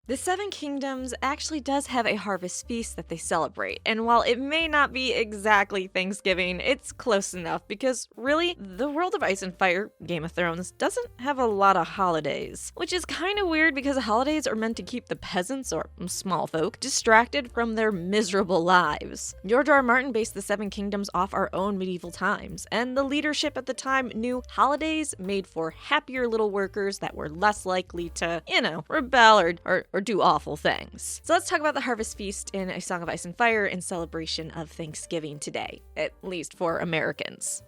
The Seven Kingdoms actually does have a harvest feast that they celebrate, and while it may not be exactly Thanksgiving, it's close enough because really, the world of Ice and Fire, Game of Thrones, doesn't have a lot of holidays, which is kind of weird because holidays are meant to keep the peasants, or small folk, distracted from their miserable lives. George R. R. Martin based the Seven Kingdoms off our own medieval times, and the leadership at the time knew holidays made for happier little workers that were less likely to, rebel or do awful things. So let's talk about the Harvest Feast in A Song of Ice and Fire in celebration of Thanksgiving today, at least for Americans.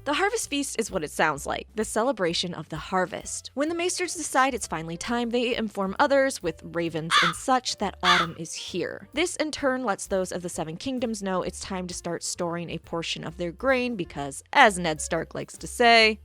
The Harvest Feast is what it sounds like, the celebration of the harvest. When the maesters decide it's finally time, they inform others, with ravens and such, that autumn is here. This in turn lets those of the Seven Kingdoms know it's time to start storing a portion of their grain because, as Ned Stark likes to say,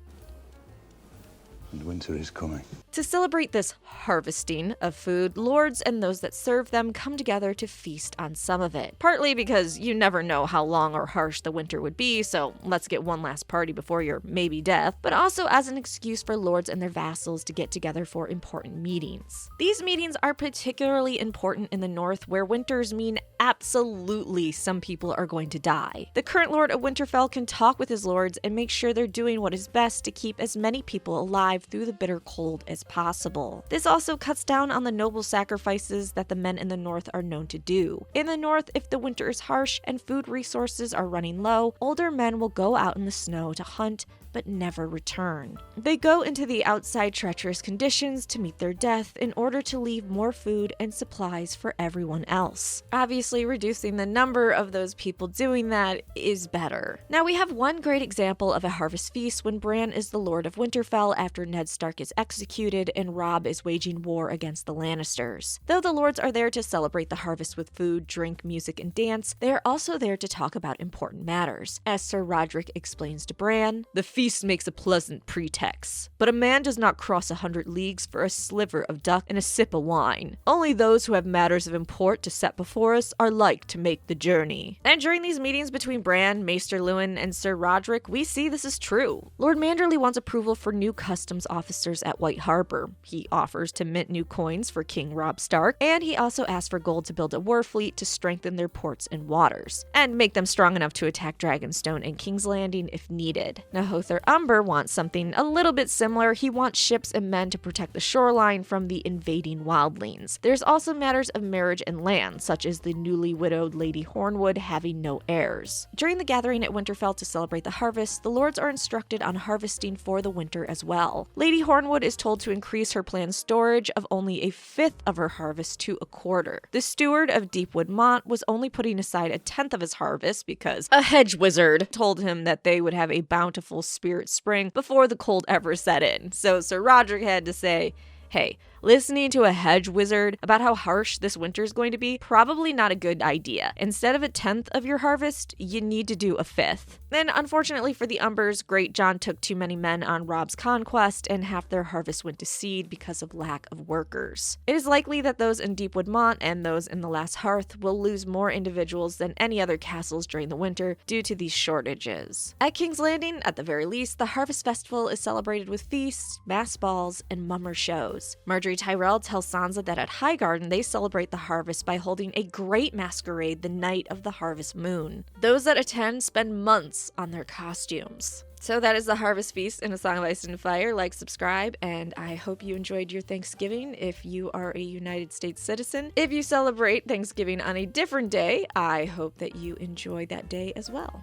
and winter is coming. To celebrate this harvesting of food, lords and those that serve them come together to feast on some of it. Partly because you never know how long or harsh the winter would be, so let's get one last party before your maybe death, but also as an excuse for lords and their vassals to get together for important meetings. These meetings are particularly important in the north, where winters mean absolutely some people are going to die. The current lord of Winterfell can talk with his lords and make sure they're doing what is best to keep as many people alive through the bitter cold as possible. This also cuts down on the noble sacrifices that the men in the north are known to do. In the north, if the winter is harsh and food resources are running low, older men will go out in the snow to hunt but never return. They go into the outside treacherous conditions to meet their death in order to leave more food and supplies for everyone else. Obviously, reducing the number of those people doing that is better. Now, we have one great example of a harvest feast when Bran is the Lord of Winterfell after Ned Stark is executed and Robb is waging war against the Lannisters. Though the lords are there to celebrate the harvest with food, drink, music, and dance, they are also there to talk about important matters. As Sir Roderick explains to Bran, the feast makes a pleasant pretext, but a man does not cross 100 leagues for a sliver of duck and a sip of wine. Only those who have matters of import to set before us are like to make the journey. And during these meetings between Bran, Maester Luwin, and Sir Roderick, we see this is true. Lord Manderly wants approval for new customs officers at White Harbor. He offers to mint new coins for King Robb Stark, and he also asks for gold to build a war fleet to strengthen their ports and waters, and make them strong enough to attack Dragonstone and King's Landing if needed. Now, Hother Umber wants something a little bit similar. He wants ships and men to protect the shoreline from the invading wildlings. There's also matters of marriage and land, such as the newly widowed Lady Hornwood having no heirs. During the gathering at Winterfell to celebrate the harvest, the lords are instructed on harvesting for the winter as well. Lady Hornwood is told to increase her planned storage of only a fifth of her harvest to a quarter. The steward of Deepwood Mont was only putting aside a tenth of his harvest because a hedge wizard told him that they would have a bountiful spirit spring before the cold ever set in. So Sir Roderick had to say, hey, listening to a hedge wizard about how harsh this winter is going to be, probably not a good idea. Instead of a tenth of your harvest, you need to do a fifth. Then, unfortunately for the Umbers, Great John took too many men on Robb's conquest, and half their harvest went to seed because of lack of workers. It is likely that those in Deepwood Mont and those in the Last Hearth will lose more individuals than any other castles during the winter due to these shortages. At King's Landing, at the very least, the Harvest Festival is celebrated with feasts, mass balls, and mummer shows. Marjorie Tyrell tells Sansa that at Highgarden they celebrate the harvest by holding a great masquerade the night of the harvest moon. Those that attend spend months on their costumes. So that is the Harvest Feast in A Song of Ice and Fire. Like, subscribe, and I hope you enjoyed your Thanksgiving if you are a United States citizen. If you celebrate Thanksgiving on a different day, I hope that you enjoy that day as well.